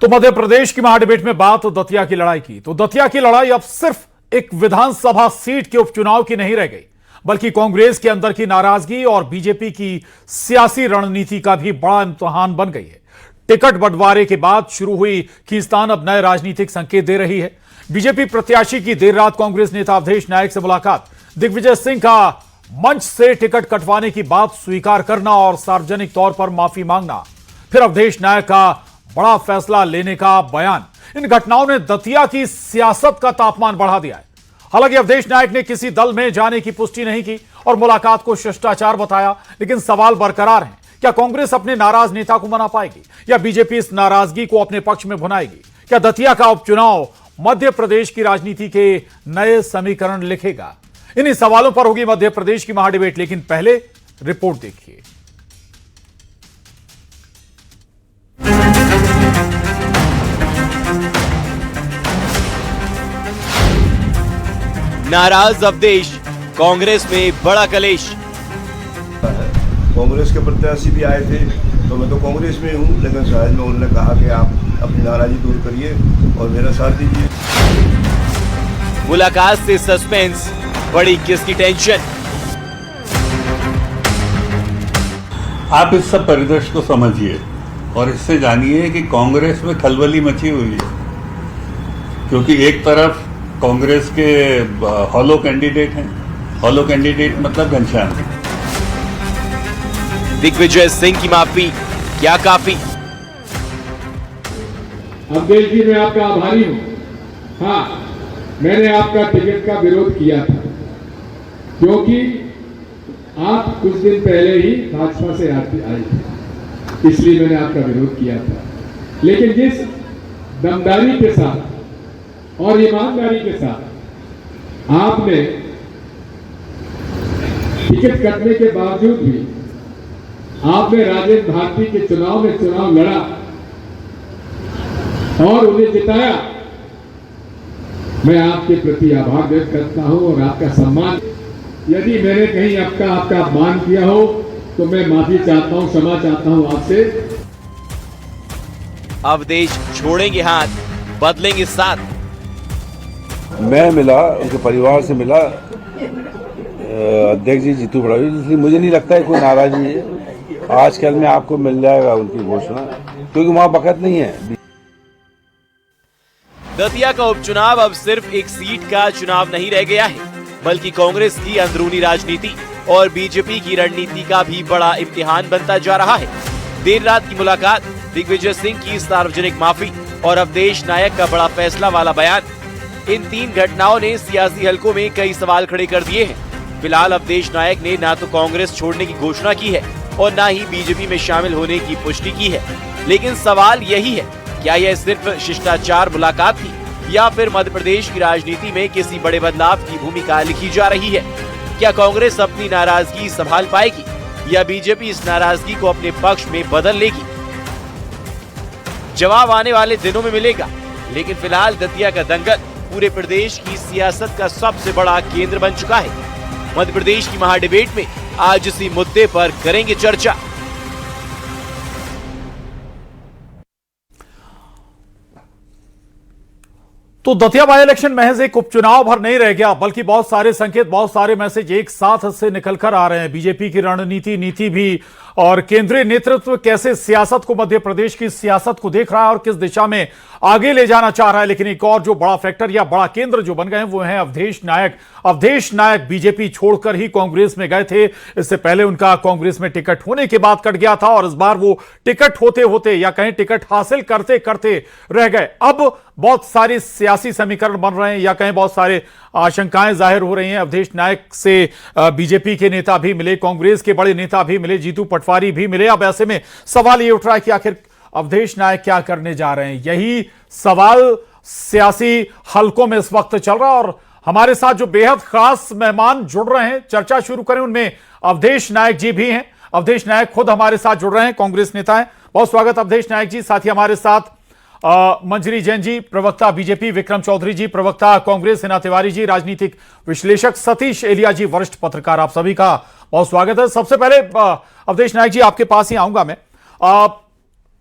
तो मध्य प्रदेश की महाडिबेट में बात दतिया की लड़ाई की। तो दतिया की लड़ाई अब सिर्फ एक विधानसभा सीट के उपचुनाव की नहीं रह गई, बल्कि कांग्रेस के अंदर की नाराजगी और बीजेपी की सियासी रणनीति का भी बड़ा इम्तिहान बन गई है। टिकट बंटवारे के बाद शुरू हुई खींचतान अब नए राजनीतिक संकेत दे रही है। बीजेपी प्रत्याशी की देर रात कांग्रेस नेता अवधेश नायक से मुलाकात, दिग्विजय सिंह का मंच से टिकट कटवाने की बात स्वीकार करना और सार्वजनिक तौर पर माफी मांगना, फिर अवधेश नायक का बड़ा फैसला लेने का बयान, इन घटनाओं ने दतिया की सियासत का तापमान बढ़ा दिया है। हालांकि अवधेश नायक ने किसी दल में जाने की पुष्टि नहीं की और मुलाकात को शिष्टाचार बताया, लेकिन सवाल बरकरार हैं। क्या कांग्रेस अपने नाराज नेता को मना पाएगी या बीजेपी इस नाराजगी को अपने पक्ष में भुनाएगी? क्या दतिया का उपचुनाव मध्य प्रदेश की राजनीति के नए समीकरण लिखेगा? इन्हीं सवालों पर होगी मध्य प्रदेश की महाडिबेट, लेकिन पहले रिपोर्ट देखिए। नाराज अवधेश, कांग्रेस में बड़ा कलेश। कांग्रेस के प्रत्याशी भी आए थे, तो मैं तो कांग्रेस में हूँ, लेकिन शायद में उन्होंने कहा कि आप अपनी नाराजगी दूर करिए और मेरा साथ दीजिए। मुलाकात से सस्पेंस, बड़ी किसकी टेंशन? आप इस सब परिदृश्य को समझिए और इससे जानिए कि कांग्रेस में खलबली मची हुई है, क्योंकि एक तरफ कांग्रेस के हॉलो कैंडिडेट हैं। हॉलो कैंडिडेट मतलब घनश्याम। दिग्विजय सिंह की माफी क्या काफी? अवधेश जी, मैं आपका आभारी हूं। हाँ, मैंने आपका टिकट का विरोध किया था, क्योंकि आप कुछ दिन पहले ही भाजपा से आए थे, इसलिए मैंने आपका विरोध किया था। लेकिन जिस दमदारी के साथ और ईमानदारी के साथ आपने टिकट कटने के बावजूद भी आपने राजेंद्र भारती के चुनाव में चुनाव लड़ा और उन्हें जिताया, मैं आपके प्रति आभार व्यक्त करता हूं और आपका सम्मान। यदि मैंने कहीं आपका अपमान किया हो तो मैं माफी चाहता हूं, क्षमा चाहता हूं आपसे। अवधेश छोड़ेंगे हाथ, बदलेंगे साथ। मैं मिला, उनके परिवार से मिला, अध्यक्ष जी जीतू पढ़ाई, इसलिए मुझे नहीं लगता है कोई नाराजगी है। आजकल में आपको मिल जाएगा उनकी घोषणा, क्योंकि वहां बखत नहीं है। दतिया का उपचुनाव अब सिर्फ एक सीट का चुनाव नहीं रह गया है, बल्कि कांग्रेस की अंदरूनी राजनीति और बीजेपी की रणनीति का भी बड़ा इम्तिहान बनता जा रहा है। देर रात की मुलाकात, दिग्विजय सिंह की सार्वजनिक माफी और अवधेश नायक का बड़ा फैसला वाला बयान, इन तीन घटनाओं ने सियासी हलकों में कई सवाल खड़े कर दिए हैं। फिलहाल अवधेश नायक ने ना तो कांग्रेस छोड़ने की घोषणा की है और ना ही बीजेपी में शामिल होने की पुष्टि की है, लेकिन सवाल यही है, क्या यह सिर्फ शिष्टाचार मुलाकात थी या फिर मध्य प्रदेश की राजनीति में किसी बड़े बदलाव की भूमिका लिखी जा रही है? क्या कांग्रेस अपनी नाराजगी संभाल पाएगी या बीजेपी इस नाराजगी को अपने पक्ष में बदल लेगी? जवाब आने वाले दिनों में मिलेगा, लेकिन फिलहाल दतिया का दंगल पूरे प्रदेश की सियासत का सबसे बड़ा केंद्र बन चुका है। मध्य प्रदेश की महाडिबेट में आज इसी मुद्दे पर करेंगे चर्चा। तो दतिया बाई इलेक्शन महज एक उपचुनाव भर नहीं रह गया, बल्कि बहुत सारे संकेत, बहुत सारे मैसेज एक साथ से निकलकर आ रहे हैं। बीजेपी की रणनीति, नीति भी और केंद्रीय नेतृत्व कैसे सियासत को, मध्य प्रदेश की सियासत को देख रहा है और किस दिशा में आगे ले जाना चाह रहा है। लेकिन एक और जो बड़ा फैक्टर या बड़ा केंद्र जो बन गए हैं वो है अवधेश नायक। अवधेश नायक बीजेपी छोड़कर ही कांग्रेस में गए थे। इससे पहले उनका कांग्रेस में टिकट होने के बाद कट गया था और इस बार वो टिकट होते होते या कहीं टिकट हासिल करते करते रह गए। अब बहुत सारी सियासी समीकरण बन रहे हैं या कहीं बहुत सारे आशंकाएं जाहिर हो रही हैं। अवधेश नायक से बीजेपी के नेता भी मिले, कांग्रेस के बड़े नेता भी मिले, जीतू पटवारी भी मिले। अब ऐसे में सवाल ये उठ रहा है कि आखिर अवधेश नायक क्या करने जा रहे हैं? यही सवाल सियासी हलकों में इस वक्त चल रहा है और हमारे साथ जो बेहद खास मेहमान जुड़ रहे हैं, चर्चा शुरू करें, उनमें अवधेश नायक जी भी हैं। अवधेश नायक खुद हमारे साथ जुड़ रहे हैं, कांग्रेस नेता हैं। बहुत स्वागत अवधेश नायक जी। साथ ही हमारे साथ मंजरी जैन जी, प्रवक्ता बीजेपी, विक्रम चौधरी जी, प्रवक्ता कांग्रेस, हिना तिवारी जी, राजनीतिक विश्लेषक सतीश एलिया जी, वरिष्ठ पत्रकार, आप सभी का बहुत स्वागत है। सबसे पहले अवधेश नायक जी आपके पास ही आऊंगा मैं।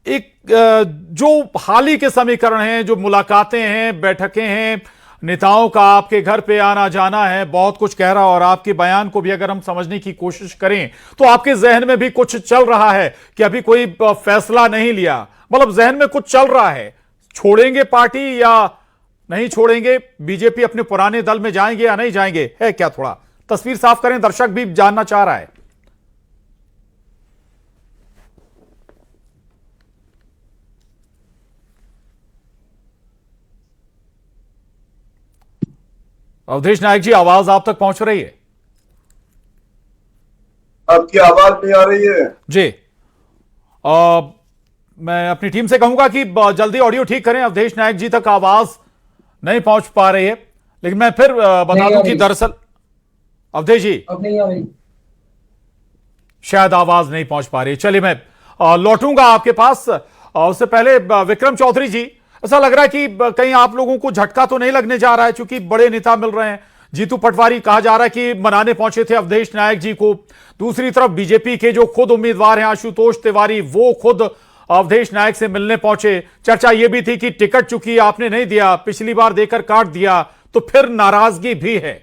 जो हाल ही के समीकरण हैं, जो मुलाकातें हैं, बैठकें हैं, नेताओं का आपके घर पे आना जाना है, बहुत कुछ कह रहा, और आपके बयान को भी अगर हम समझने की कोशिश करें तो आपके जहन में भी कुछ चल रहा है कि अभी कोई फैसला नहीं लिया, मतलब जहन में कुछ चल रहा है, छोड़ेंगे पार्टी या नहीं छोड़ेंगे, बीजेपी अपने पुराने दल में जाएंगे या नहीं जाएंगे, है क्या? थोड़ा तस्वीर साफ करें, दर्शक भी जानना चाह रहा है। अवधेश नायक जी, आवाज आप तक पहुंच रही है? आपकी आवाज नहीं आ रही है जी। मैं अपनी टीम से कहूंगा कि जल्दी ऑडियो ठीक करें, अवधेश नायक जी तक आवाज नहीं पहुंच पा रही है। लेकिन मैं फिर बता दूं कि दरअसल अवधेश जी शायद आवाज नहीं पहुंच पा रही। चलिए मैं लौटूंगा आपके पास। उससे पहले विक्रम चौधरी जी, ऐसा लग रहा है कि कहीं आप लोगों को झटका तो नहीं लगने जा रहा है, क्योंकि बड़े नेता मिल रहे हैं। जीतू पटवारी कहा जा रहा है कि मनाने पहुंचे थे अवधेश नायक जी को। दूसरी तरफ बीजेपी के जो खुद उम्मीदवार हैं आशुतोष तिवारी, वो खुद अवधेश नायक से मिलने पहुंचे। चर्चा यह भी थी कि टिकट चूंकि आपने नहीं दिया, पिछली बार देकर काट दिया, तो फिर नाराजगी भी है।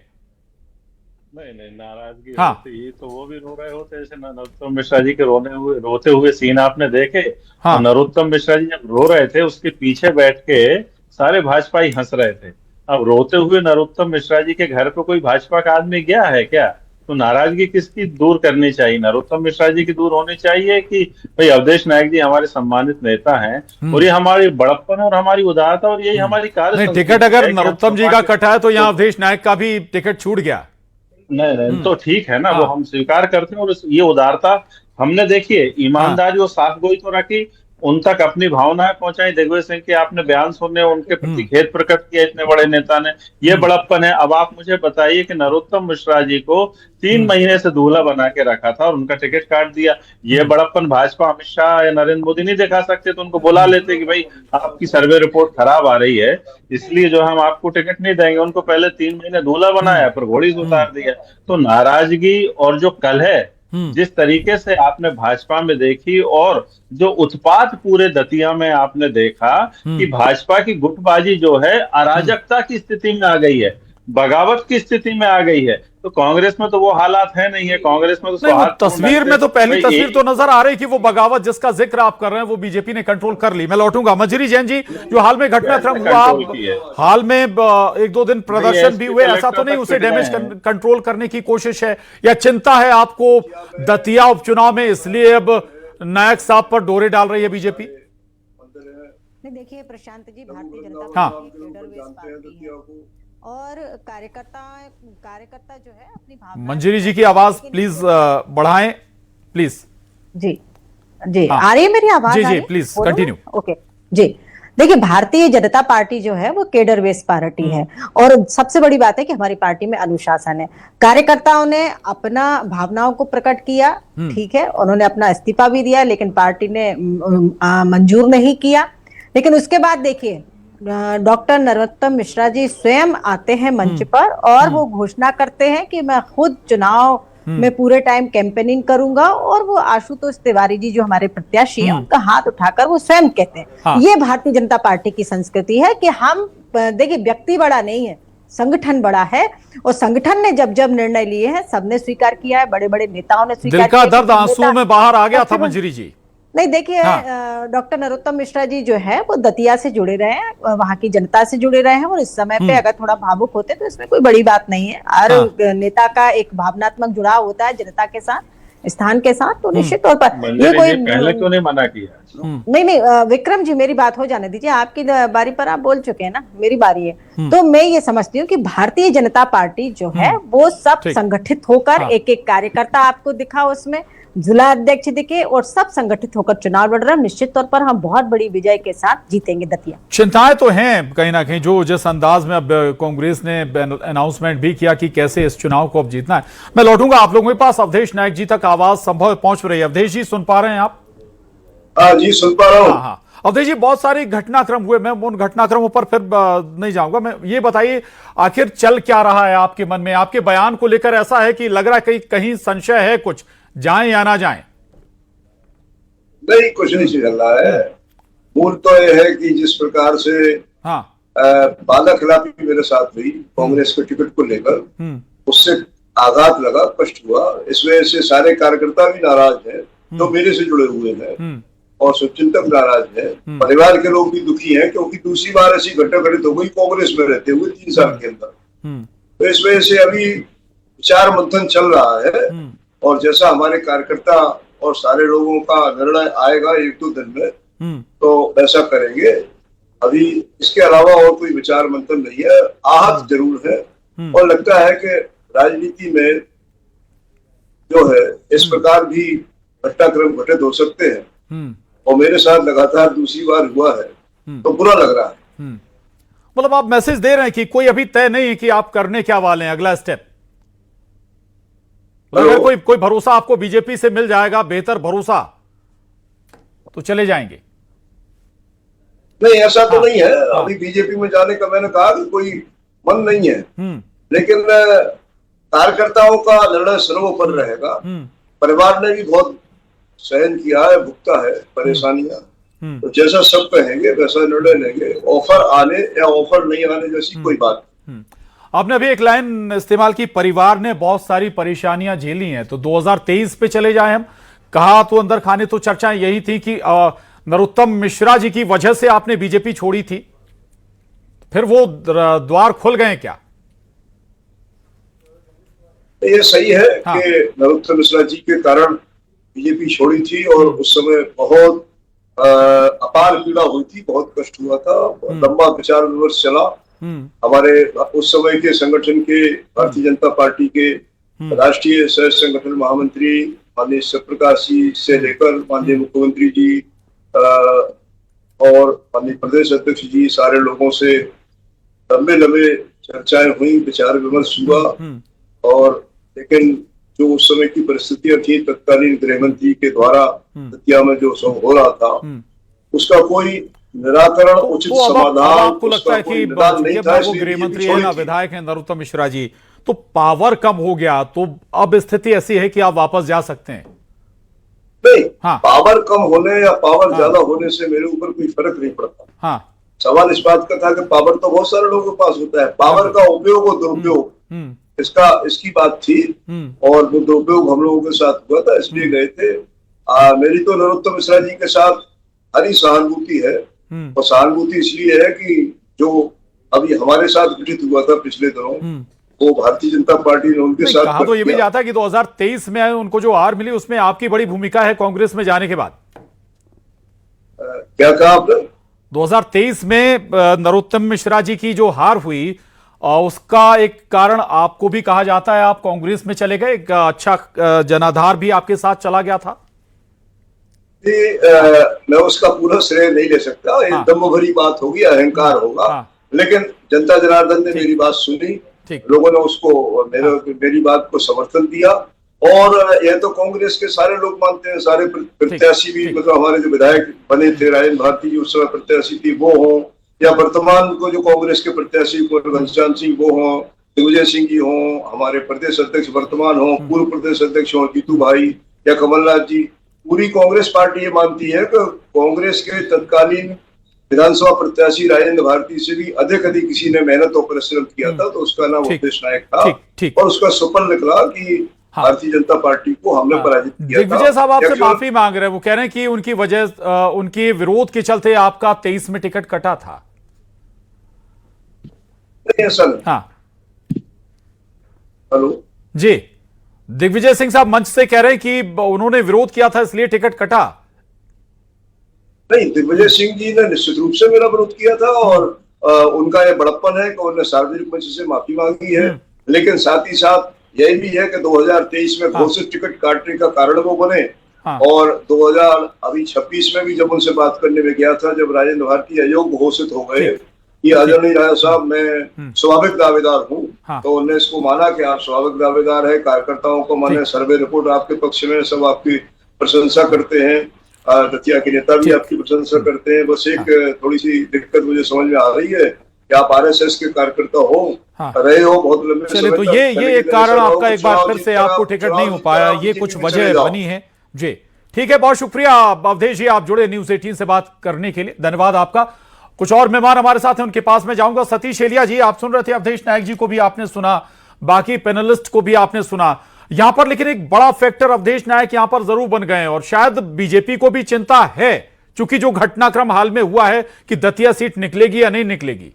नहीं नाराजगी हाँ। होती तो वो भी रो रहे होते, जैसे नरोत्तम मिश्रा जी के रोते हुए सीन आपने देखे। हाँ। नरोत्तम मिश्रा जी जब रो रहे थे, उसके पीछे बैठ के सारे भाजपाई हंस रहे थे। अब रोते हुए नरोत्तम मिश्रा जी के घर पे कोई भाजपा का आदमी गया है क्या? तो नाराजगी किसकी दूर करनी चाहिए? नरोत्तम मिश्रा जी की दूर होनी चाहिए कि भाई अवधेश नायक जी हमारे सम्मानित नेता हैं और ये हमारी बड़प्पन और हमारी उदारता और यही हमारी कार्य। टिकट अगर नरोत्तम जी का कटा है तो यहां अवधेश नायक का भी टिकट छूट गया। नहीं तो ठीक है ना, वो हम स्वीकार करते हैं। और ये उदारता हमने देखिए, ईमानदारी और साफगोई तो रखी, उन तक अपनी भावनाएं पहुंचाई। दिग्विजय सिंह के आपने बयान सुने, उनके प्रति खेद प्रकट किया इतने बड़े नेता ने, ये बड़प्पन है। अब आप मुझे बताइए कि नरोत्तम मिश्रा जी को 3 महीने से दूल्हा बना के रखा था और उनका टिकट काट दिया, ये बड़प्पन भाजपा अमित शाह या नरेंद्र मोदी नहीं दिखा सकते? तो उनको बुला लेते कि भाई आपकी सर्वे रिपोर्ट खराब आ रही है, इसलिए जो हम आपको टिकट नहीं देंगे। उनको पहले 3 महीने दूल्हा बनाया, फिर घोड़ी से उतार दिया। तो नाराजगी और जो कल है जिस तरीके से आपने भाजपा में देखी, और जो उत्पात पूरे दतिया में आपने देखा कि भाजपा की गुटबाजी जो है अराजकता की स्थिति में आ गई है, बगावत की स्थिति में आ गई है। तो कांग्रेस में तो वो हालात है नहीं है। कांग्रेस में तो तस्वीर में तो पहली तस्वीर तो नजर आ रही कि वो बगावत जिसका जिक्र आप कर रहे हैं वो बीजेपी ने कंट्रोल कर ली। मैं लौटूंगा मंजरी जैन जी, जो हाल में घटनाक्रम हुआ, हाल में 1-2 दिन प्रदर्शन भी हुए, ऐसा तो नहीं उसे डैमेज कंट्रोल करने की कोशिश है या चिंता है आपको दतिया उपचुनाव में, इसलिए अब नायक साहब पर डोरे डाल रही है बीजेपी? नहीं, देखिए प्रशांत जी, भारतीय जनता पार्टी है और कार्यकर्ता जो है अपनी भावना। मंजरी जी की आवाज प्लीज बढ़ाएं, प्लीज। जी जी हाँ। आ रही है मेरी आवाज? जी जी प्लीज कंटिन्यू। ओके जी, देखिए भारतीय जनता पार्टी जो है वो केडर बेस्ड पार्टी है, और सबसे बड़ी बात है कि हमारी पार्टी में अनुशासन है। कार्यकर्ताओं ने अपना भावनाओं को प्रकट किया, ठीक है, उन्होंने अपना इस्तीफा भी दिया, लेकिन पार्टी ने मंजूर नहीं किया। लेकिन उसके बाद देखिए डॉक्टर नरोत्तम मिश्रा जी स्वयं आते हैं मंच पर और वो घोषणा करते हैं कि मैं खुद चुनाव में पूरे टाइम कैंपेनिंग करूंगा, और वो आशुतोष तिवारी जी जो हमारे प्रत्याशी हैं उनका हाथ उठाकर वो स्वयं कहते हैं। हाँ। ये भारतीय जनता पार्टी की संस्कृति है कि हम, देखिए व्यक्ति बड़ा नहीं है, संगठन बड़ा है, और संगठन ने जब जब निर्णय लिए हैं सबने स्वीकार किया है, बड़े बड़े नेताओं ने स्वीकार किया। दिल का दर्द आंसुओं में बाहर आ गया था मंजरी जी। नहीं देखिए, डॉक्टर नरोत्तम मिश्रा जी जो है वो दतिया से जुड़े रहे हैं, वहां की जनता से जुड़े रहे हैं, और इस समय पे अगर थोड़ा भावुक होते तो इसमें कोई बड़ी बात नहीं है। हर नेता का एक भावनात्मक जुड़ाव होता है जनता के साथ, स्थान के साथ, तो निश्चित तौर पर ये कोई पहले क्यों नहीं मना किया? नहीं विक्रम जी मेरी बात हो जाने दीजिए, आपकी बारी पर आप बोल चुके हैं ना, मेरी बारी है। तो मैं ये समझती हूँ कि भारतीय जनता पार्टी जो है वो सब संगठित होकर, एक एक कार्यकर्ता आपको दिखा उसमें, जिला अध्यक्ष दिखे, और सब संगठित होकर चुनाव लड़ रहे हैं। निश्चित तौर पर हम बहुत बड़ी विजय के साथ जीतेंगे दतिया। चिंताएं तो हैं कहीं ना कहीं, जो जिस अंदाज में अब कांग्रेस ने अनाउंसमेंट भी किया कि कैसे इस चुनाव को अब जीतना है। मैं लौटूंगा आप लोगों के पास, अवधेश नायक जी तक आवाज संभव पहुंच रही है। अवधेश जी सुन पा रहे हैं आप? जी सुन पा रहा हूँ। हाँ, अवधेश जी बहुत सारे घटनाक्रम हुए, मैं उन घटनाक्रमों पर फिर नहीं जाऊंगा। मैं ये बताइए आखिर चल क्या रहा है आपके मन में? आपके बयान को लेकर ऐसा है कि लग रहा है कहीं संशय है कुछ, जाएं या ना जाएं? नहीं, कुछ नहीं चल रहा है। मूल तो यह है कि जिस प्रकार से हाँ। वादा खिलाफी मेरे साथ हुई कांग्रेस के टिकट को लेकर, उससे आघात लगा, कष्ट हुआ। इस वजह से सारे कार्यकर्ता भी नाराज हैं जो मेरे से जुड़े हुए हैं, और शुभचिंतक नाराज है। परिवार के लोग भी दुखी हैं, क्योंकि दूसरी बार ऐसी घटना घटित हो गई कांग्रेस में रहते हुए 3 साल के अंदर। तो इस वजह से अभी विचार मंथन चल रहा है, और जैसा हमारे कार्यकर्ता और सारे लोगों का निर्णय आएगा 1-2 दिन में, तो ऐसा करेंगे। अभी इसके अलावा और कोई विचार मंथन नहीं है। आहत जरूर है, और लगता है कि राजनीति में जो है इस प्रकार भी घटनाक्रम घटित हो सकते हैं, और मेरे साथ लगातार दूसरी बार हुआ है, तो बुरा लग रहा है। मतलब आप मैसेज दे रहे हैं कि कोई अभी तय नहीं है कि आप करने क्या वाले हैं, अगला स्टेप। अगर कोई भरोसा आपको बीजेपी से मिल जाएगा, बेहतर भरोसा, तो चले जाएंगे? नहीं, ऐसा तो नहीं है। अभी बीजेपी में जाने का मैंने कहा कि कोई मन नहीं है, लेकिन कार्यकर्ताओं का निर्णय सर्वोपरि रहेगा। परिवार ने भी बहुत सहन किया है, भुगता है परेशानियां, तो जैसा सब कहेंगे वैसा निर्णय लेंगे। ऑफर आने या ऑफर नहीं आने जैसी कोई बात नहीं। आपने अभी एक लाइन इस्तेमाल की, परिवार ने बहुत सारी परेशानियां झेली हैं, तो 2023 पे चले जाएं हम। कहा तो अंदर खाने तो चर्चाएं यही थी कि नरोत्तम मिश्रा जी की वजह से आपने बीजेपी छोड़ी थी, फिर वो द्वार खुल गए क्या? ये सही है कि नरोत्तम मिश्रा जी के कारण बीजेपी छोड़ी थी, और उस समय बहुत अपार पीड़ा हुई थी, बहुत कष्ट हुआ था, लंबा विचार विमर्श चला। हमारे उस समय के संगठन के, भारतीय जनता पार्टी के राष्ट्रीय सह संगठन महामंत्री माननीय शिवप्रकाश जी से लेकर माननीय मुख्यमंत्री जी और माननीय प्रदेश अध्यक्ष जी, सारे लोगों से लंबे लंबे चर्चाएं हुई, विचार विमर्श हुआ। और लेकिन जो उस समय की परिस्थितियां थी, तत्कालीन गृह मंत्री के द्वारा हत्या में जो सब हो रहा था, उसका कोई निराकरण, उचित समाधान, आपको लगता है कि वो गृह मंत्री है ना विधायक है नरोत्तम मिश्रा जी, तो पावर कम हो गया, तो अब स्थिति ऐसी है कि आप वापस जा सकते हैं? नहीं, पावर कम होने या पावर ज्यादा होने से मेरे ऊपर कोई फर्क नहीं पड़ता। सवाल इस बात का था कि पावर तो बहुत सारे लोगों के पास होता है, पावर का उपयोग और दुरुपयोग, इसकी बात थी, और वो दुरुपयोग हम लोगों के साथ हुआ था, इसलिए गए थे। मेरी तो नरोत्तम मिश्रा जी के साथ हरी सहानुभूति है, और सहानुभूति इसलिए है कि जो अभी हमारे साथ घटित हुआ था पिछले दिनों, वो भारतीय जनता पार्टी ने उनके साथ कहा तो ये भी जाता है कि 2023 में उनको जो हार मिली उसमें आपकी बड़ी भूमिका है कांग्रेस में जाने के बाद। क्या कहा आपने? 2023 में नरोत्तम मिश्रा जी की जो हार हुई, उसका एक कारण आपको भी कहा जाता है, आप कांग्रेस में चले गए, एक अच्छा जनाधार भी आपके साथ चला गया था। मैं उसका पूरा श्रेय नहीं ले सकता, एक दम भरी बात होगी, अहंकार होगा, लेकिन जनता जनार्दन ने मेरी बात सुनी, लोगों ने उसको मेरी बात को समर्थन दिया, और यह तो कांग्रेस के सारे लोग मानते हैं, सारे प्रत्याशी भी, मतलब हमारे जो विधायक बने थे, राजेंद्र भारती जी उस समय प्रत्याशी थी, वो हो, या वर्तमान को जो कांग्रेस के प्रत्याशी घनश्याम सिंह वो हो, दिग्विजय सिंह जी हो, हमारे प्रदेश अध्यक्ष वर्तमान हो, पूर्व प्रदेश अध्यक्ष हो जीतू भाई या कमलनाथ जी, पूरी कांग्रेस पार्टी ये मानती है कि कांग्रेस के तत्कालीन विधानसभा प्रत्याशी राजेंद्र भारती से भी अधिक किसी ने मेहनत और परिश्रम किया था, तो उसका नाम उपदेश नायक था, और उसका सफल निकला कि भारतीय जनता पार्टी को हमने पराजित किया था। दिग्विजय साहब आपसे माफी मांग रहे हैं, वो कह रहे हैं कि उनकी वजह, उनके विरोध के चलते आपका 23 में टिकट कटा था। नहीं, ऐसा नहीं। हेलो जी, दिग्विजय सिंह साहब मंच से कह रहे हैं कि उन्होंने विरोध किया था इसलिए टिकट कटा। नहीं, दिग्विजय सिंह जी ने निश्चित रूप से मेरा विरोध किया था, और उनका यह बड़प्पन है कि उन्होंने सार्वजनिक मंच से माफी मांगी है, लेकिन साथ ही साथ यही भी है कि 2023 में घोषित टिकट काटने का कारण वो बने, और 2026 में भी जब उनसे बात करने में गया था, जब राजेंद्र भारती अयोग्य घोषित हो गए, ये आदरणीय राजा साहब मैं स्वाभाविक दावेदार हूँ, तो उन्होंने इसको माना कि आप स्वाभाविक दावेदार है, कार्यकर्ताओं को माने, सर्वे रिपोर्ट आपके पक्ष में, सब आपकी प्रशंसा करते हैं, दतिया के नेता भी आपकी प्रशंसा करते हैं। बस एक थोड़ी सी दिक्कत मुझे समझ में आ रही है कि आप आरएसएस के कार्यकर्ता हो, रहे हो बहुत लंबे समय तक। तो ये एक कारण आपका एक बार फिर से आपको टिकट नहीं हो पाया, ये कुछ वजह बनी है जी। ठीक है, बहुत शुक्रिया अवधेश जी, आप जुड़े न्यूज 18 से बात करने के लिए, धन्यवाद आपका। कुछ और मेहमान हमारे साथ हैं, उनके पास में जाऊंगा। सतीश एलिया जी, आप सुन रहे थे, अवधेश नायक जी को भी आपने सुना, बाकी पैनलिस्ट को भी आपने सुना यहां पर, लेकिन एक बड़ा फैक्टर अवधेश नायक यहां पर जरूर बन गए और शायद बीजेपी को भी चिंता है, चूंकि जो घटनाक्रम हाल में हुआ है कि दतिया सीट निकलेगी या नहीं निकलेगी।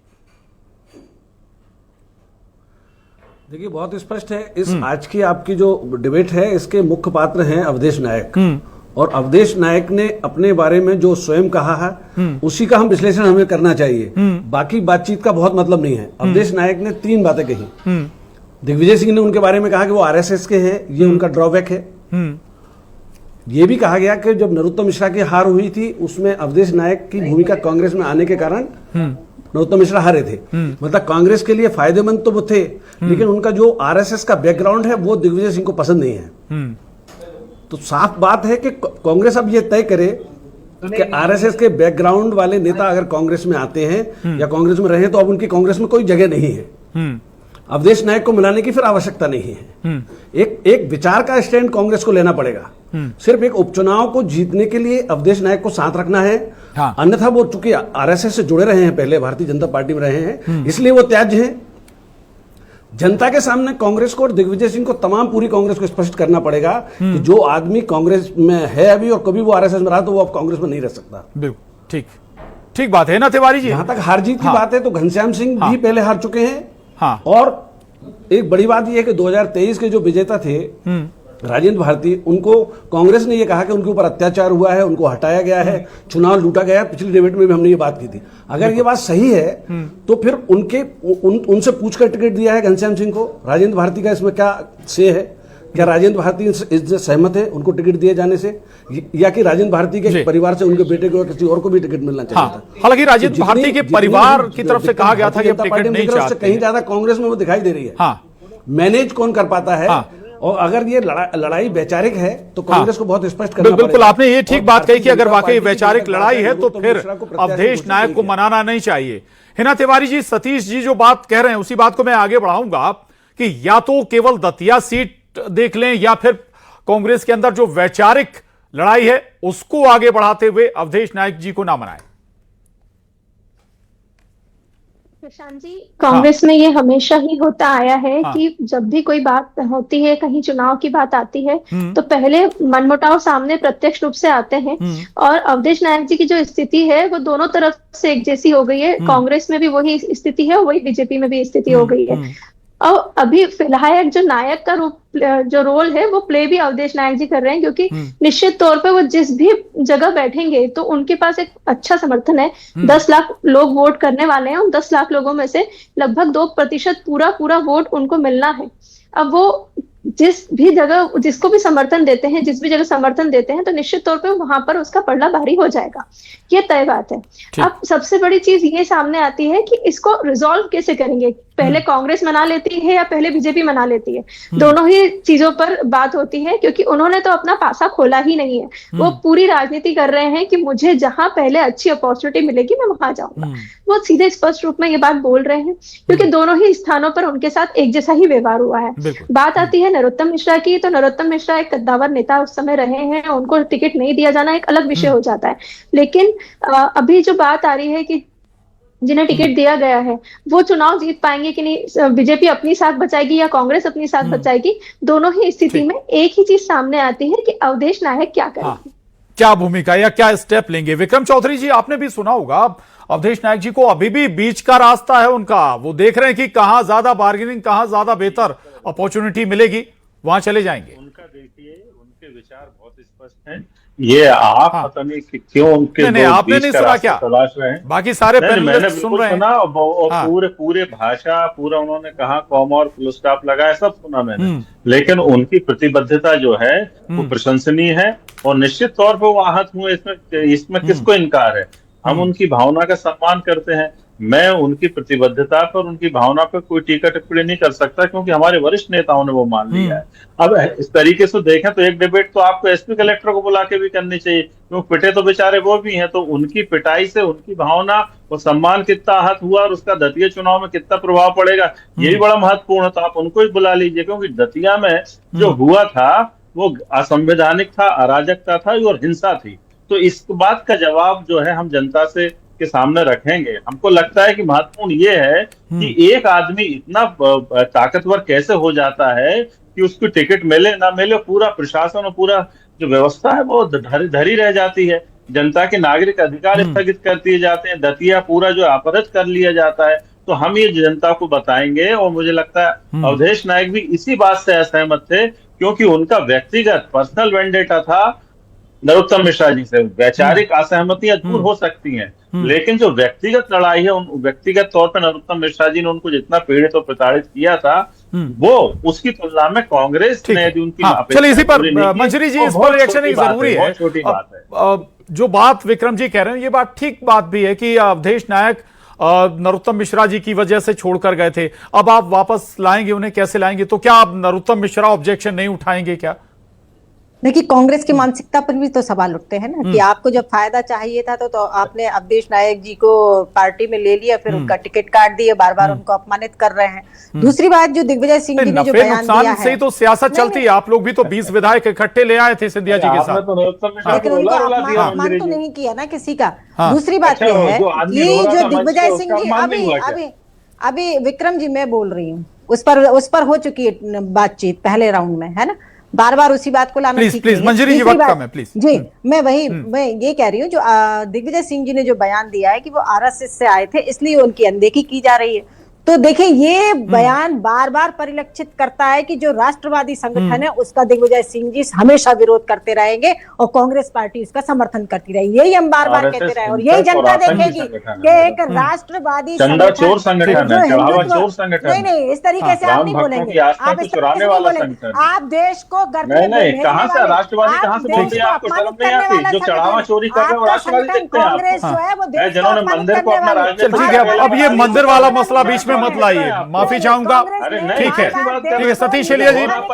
देखिए, बहुत स्पष्ट है, इस आज की आपकी जो डिबेट है इसके मुख्य पात्र हैं अवधेश नायक, और अवधेश नायक ने अपने बारे में जो स्वयं कहा है उसी का हम विश्लेषण हमें करना चाहिए, बाकी बातचीत का बहुत मतलब नहीं है। अवधेश नायक ने 3 बातें कही। दिग्विजय सिंह ने उनके बारे में कहा कि वो आरएसएस के हैं, ये उनका ड्रॉबैक है। ये भी कहा गया कि जब नरोत्तम मिश्रा की हार हुई थी उसमें अवधेश नायक की भूमिका कांग्रेस में आने के कारण नरोत्तम मिश्रा हारे थे। मतलब कांग्रेस के लिए फायदेमंद तो वो थे, लेकिन उनका जो आरएसएस का बैकग्राउंड है वो दिग्विजय सिंह को पसंद नहीं है। तो साफ बात है कि कांग्रेस अब ये तय करे कि आरएसएस के बैकग्राउंड वाले नेता अगर कांग्रेस में आते हैं या कांग्रेस में रहे तो अब उनकी कांग्रेस में कोई जगह नहीं है। अवधेश नायक को मिलाने की फिर आवश्यकता नहीं है। एक विचार का स्टैंड कांग्रेस को लेना पड़ेगा। सिर्फ एक उपचुनाव को जीतने के लिए अवधेश नायक को साथ रखना है। हाँ। अन्यथा वो चूंकि आरएसएस से जुड़े रहे हैं, पहले भारतीय जनता पार्टी में रहे हैं, इसलिए वो त्याज्य हैं। जनता के सामने कांग्रेस को और दिग्विजय सिंह को, तमाम पूरी कांग्रेस को स्पष्ट करना पड़ेगा कि जो आदमी कांग्रेस में है अभी और कभी वो आरएसएस में रहा तो वो अब कांग्रेस में नहीं रह सकता। बिल्कुल ठीक बात है ना तिवारी जी। जहां तक हार जीत की बात है तो घनश्याम सिंह भी पहले हार चुके हैं। हाँ। और एक बड़ी बात यह है कि 2023 के जो विजेता थे राजेंद्र भारती, उनको कांग्रेस ने यह कहा कि उनके ऊपर अत्याचार हुआ है, उनको हटाया गया है, चुनाव लूटा गया है। पिछली डिबेट में भी हमने ये बात की थी। अगर ये बात सही है तो फिर उनसे पूछकर टिकट दिया है घनश्याम सिंह को। राजेंद्र भारती का इसमें क्या से है? क्या राजेंद्र भारती इससे सहमत है उनको टिकट दिए जाने से, या कि राजेंद्र भारती के परिवार से उनके बेटे को किसी और को भी टिकट मिलना चाहिए था? हालांकि राजेंद्र भारती के परिवार की तरफ से कहा गया था कि टिकट नहीं चाहते। कहीं ज्यादा कांग्रेस में वो दिखाई दे रही है। मैनेज कौन कर पाता है? और अगर ये लड़ाई वैचारिक है तो कांग्रेस को बहुत स्पष्ट करना पड़ेगा। बिल्कुल, आपने ये ठीक बात कही कि अगर वाकई वैचारिक लड़ाई है तो फिर अवधेश नायक को मनाना नहीं चाहिए। हिना तिवारी जी, सतीश जी जो बात कह रहे हैं उसी बात को मैं आगे बढ़ाऊंगा कि या तो केवल दतिया सीट देख लें या फिर कांग्रेस के अंदर जो वैचारिक लड़ाई है उसको आगे बढ़ाते हुए अवधेश नायक जी को ना मनाएं। प्रशांत जी, कांग्रेस में ये हमेशा ही होता आया है कि जब भी कोई बात होती है, कहीं चुनाव की बात आती है तो पहले मनमुटाव सामने प्रत्यक्ष रूप से आते हैं। और अवधेश नायक जी की जो स्थिति है वो दोनों तरफ से एक जैसी हो गई है। कांग्रेस में भी वही स्थिति है और वही बीजेपी में भी स्थिति हो गई है। और अभी फिलहाल जो नायक का जो रोल है वो प्ले भी अवधेश नायक जी कर रहे हैं, क्योंकि निश्चित तौर पे वो जिस भी जगह बैठेंगे तो उनके पास एक अच्छा समर्थन है। 10 लाख लोग वोट करने वाले हैं, उन 10 लाख लोगों में से लगभग 2% पूरा वोट उनको मिलना है। अब वो जिस भी जगह जिसको भी समर्थन देते हैं, जिस भी जगह समर्थन देते हैं तो निश्चित तौर पे वहां पर उसका पलड़ा भारी हो जाएगा, ये तय बात है। अब सबसे बड़ी चीज ये सामने आती है कि इसको रिजॉल्व कैसे करेंगे। पहले कांग्रेस मना लेती है या पहले बीजेपी मना लेती है? दोनों ही चीजों पर बात होती है, क्योंकि उन्होंने तो अपना पासा खोला ही नहीं है। वो पूरी राजनीति कर रहे हैं कि मुझे जहां पहले अच्छी अपॉर्चुनिटी मिलेगी मैं वहां जाऊंगा। वो सीधे स्पष्ट रूप में ये बात बोल रहे हैं, क्योंकि दोनों ही स्थानों पर उनके साथ एक जैसा ही व्यवहार हुआ है। बात आती है नरोत्तम मिश्रा की, तो नरोत्तम मिश्रा एक कद्दावर नेता उस समय रहे हैं, उनको टिकट नहीं दिया जाना एक अलग विषय हो जाता है। लेकिन अभी जो बात आ रही है कि जिन्हें टिकट दिया गया है वो चुनाव जीत पाएंगे कि नहीं, बीजेपी अपनी साथ बचाएगी या कांग्रेस अपनी साथ बचाएगी, दोनों ही स्थिति में एक ही चीज सामने आती है कि अवधेश नायक क्या करेंगे, क्या भूमिका या क्या स्टेप लेंगे। विक्रम चौधरी जी, आपने भी सुना होगा अवधेश नायक जी को अभी भी बीच का रास्ता है उनका। वो देख रहे हैं कि कहां ज्यादा बार्गेनिंग, कहां ज्यादा बेहतर अपॉर्चुनिटी मिलेगी, वहां चले जाएंगे। उनका देखिए, उनके विचार बहुत स्पष्ट हैं। ये आप पता नहीं कि क्यों उनके आपने नहीं सुना क्या? तलाश रहे हैं। बाकी सारे मैंने सुन रहे हैं। सुना और पूरे भाषा पूरा उन्होंने कहा, कॉमा और फुल स्टॉप लगाया, सब सुना मैंने। लेकिन उनकी प्रतिबद्धता जो है वो प्रशंसनीय है और निश्चित तौर पर वो आहत हुए, इसमें किसको इनकार है। हम उनकी भावना का सम्मान करते हैं। मैं उनकी प्रतिबद्धता पर, उनकी भावना पर कोई टीका टिप्पणी नहीं कर सकता, क्योंकि हमारे वरिष्ठ नेताओं ने वो मान लिया है। अब इस तरीके से देखें तो एक डिबेट तो आपको एसपी कलेक्टर को बुला के भी करनी चाहिए, क्योंकि पिटे तो बेचारे वो भी हैं। तो उनकी पिटाई से उनकी भावना और सम्मान कितना आहत हुआ और उसका दतिया चुनाव में कितना प्रभाव पड़ेगा, ये भी बड़ा महत्वपूर्ण है। तो आप उनको ही बुला लीजिए, क्योंकि दतिया में जो हुआ था वो असंवैधानिक था, अराजकता था और हिंसा थी। तो इस बात का जवाब जो है हम जनता से के सामने रखेंगे। हमको लगता है कि महत्वपूर्ण ये है कि एक आदमी इतना ताकतवर कैसे हो जाता है कि उसको टिकट मिले ना मिले, पूरा प्रशासन और पूरा जो व्यवस्था है वो धरी रह जाती है। जनता के नागरिक अधिकार स्थगित कर दिए जाते हैं, दतिया पूरा जो अपहृत कर लिया जाता है। तो हम ये जनता को बताएंगे, और मुझे लगता है अवधेश नायक भी इसी बात से असहमत थे, क्योंकि उनका व्यक्तिगत पर्सनल वेंडेटा था नरोत्तम मिश्रा जी से। वैचारिक असहमतियां दूर हो सकती हैं, लेकिन जो व्यक्तिगत लड़ाई है, उन व्यक्तिगत तौर पर नरोत्तम मिश्रा जी ने उनको जितना पीड़ित और प्रताड़ित किया था, वो उसकी तुलना में कांग्रेस ने यदि उनकी चलिए इसी पर मंजरी जी, इस पर रिएक्शन जरूरी है। छोटी बात है जो बात विक्रम जी कह रहे हैं, ये बात ठीक बात भी है कि अवधेश नायक नरोत्तम मिश्रा जी की वजह से छोड़कर गए थे। अब आप वापस लाएंगे उन्हें, कैसे लाएंगे? तो क्या आप नरोत्तम मिश्रा ऑब्जेक्शन नहीं उठाएंगे क्या? देखिए, कांग्रेस की मानसिकता पर भी तो सवाल उठते हैं ना कि आपको जब फायदा चाहिए था तो आपने अवधेश नायक जी को पार्टी में ले लिया, फिर उनका टिकट काट दिया, बार बार उनको अपमानित कर रहे हैं। दूसरी बात, जो दिग्विजय सिंह जी ने जो बयान दिया है, से ही तो सियासत चलती है। आप लोग भी तो 20 विधायक इकट्ठे ले आए थे सिंधिया जी के साथ, लेकिन उनको अपमान तो नहीं किया ना किसी का। दूसरी बात यह है कि जो दिग्विजय सिंह जी, अभी विक्रम जी मैं बोल रही हूँ, उस पर हो चुकी है बातचीत पहले राउंड में, है ना। बार बार उसी बात को लाना ठीक प्लीज मंजरी जी, वक्त कम है, प्लीज जी। मैं ये कह रही हूँ, जो दिग्विजय सिंह जी ने जो बयान दिया है कि वो आरएसएस से आए थे इसलिए उनकी अनदेखी की जा रही है, तो देखिए ये बयान बार बार परिलक्षित करता है कि जो राष्ट्रवादी संगठन है उसका दिग्विजय सिंह जी हमेशा विरोध करते रहेंगे और कांग्रेस पार्टी उसका समर्थन करती रहेगी। यही हम बार बार कहते रहे और यही जनता देखेगी कि एक राष्ट्रवादी नहीं, इस तरीके से आप नहीं बोलेंगे, आप इस तरीके से बोलेंगे। आप देश को गर्व कहां से राष्ट्रवादी, कहां से बोलते हैं? आपको शर्म नहीं आती? जो चढ़ावा चोरी कर रहे हैं राष्ट्रवादी दिखते हैं कांग्रेस जो है वो देश जिन्होंने मंदिर को अपना राजनीतिक, ठीक है। अब ये मंदिर वाला मसला बीच में मत लाइए, माफी चाहूंगा। ठीक है सतीश एलिया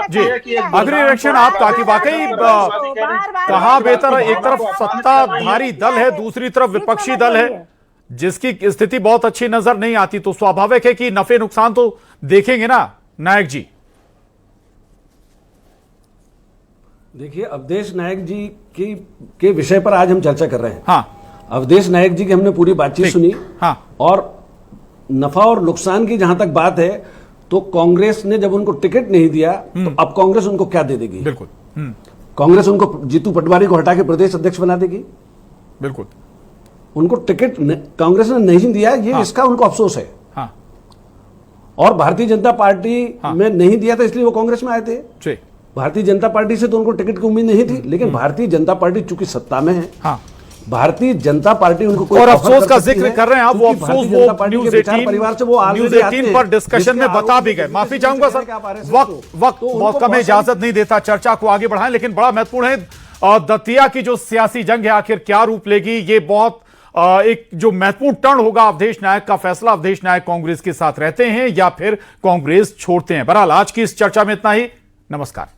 जी, अग्नि रिएक्शन आपका कि वाकई कहां बेहतर, एक तरफ सत्ताधारी दल है, दूसरी तरफ विपक्षी दल है, जिसकी स्थिति बहुत अच्छी नजर नहीं आती, तो स्वाभाविक है कि नफे नुकसान तो देखेंगे ना नायक जी। देखिए, अवधेश नायक जी के विषय पर आज हम चर्चा कर रहे हैं। हाँ, अवधेश नायक जी की हमने पूरी बातचीत सुनी। हाँ, और नफा और नुकसान की जहां तक बात है, तो कांग्रेस ने जब उनको टिकट नहीं दिया तो अब कांग्रेस उनको क्या दे देगी? बिल्कुल। कांग्रेस उनको जीतू पटवारी को हटा के प्रदेश अध्यक्ष बना देगी। बिल्कुल। उनको टिकट कांग्रेस ने नहीं दिया, ये इसका उनको अफसोस है। हाँ। और भारतीय जनता पार्टी में नहीं दिया था इसलिए वो कांग्रेस में आए थे। भारतीय जनता पार्टी से तो उनको टिकट की उम्मीद नहीं थी, लेकिन भारतीय जनता पार्टी चूंकि सत्ता में है, भारतीय जनता पार्टी उनको कोई और अफसोस का जिक्र कर रहे हैं आप, वो अफसोस वो न्यूज़ 18 परिवार से वो न्यूज़ 18 पर डिस्कशन में बता भी गए। माफी चाहूंगा सर, वक्त बहुत कम, इजाजत नहीं देता चर्चा को आगे बढ़ाएं, लेकिन बड़ा महत्वपूर्ण है दतिया की जो सियासी जंग है आखिर क्या रूप लेगी, ये बहुत एक जो महत्वपूर्ण टर्न होगा अवधेश नायक का फैसला। अवधेश नायक कांग्रेस के साथ रहते हैं या फिर कांग्रेस छोड़ते हैं। बहरहाल आज की इस चर्चा में इतना ही। नमस्कार।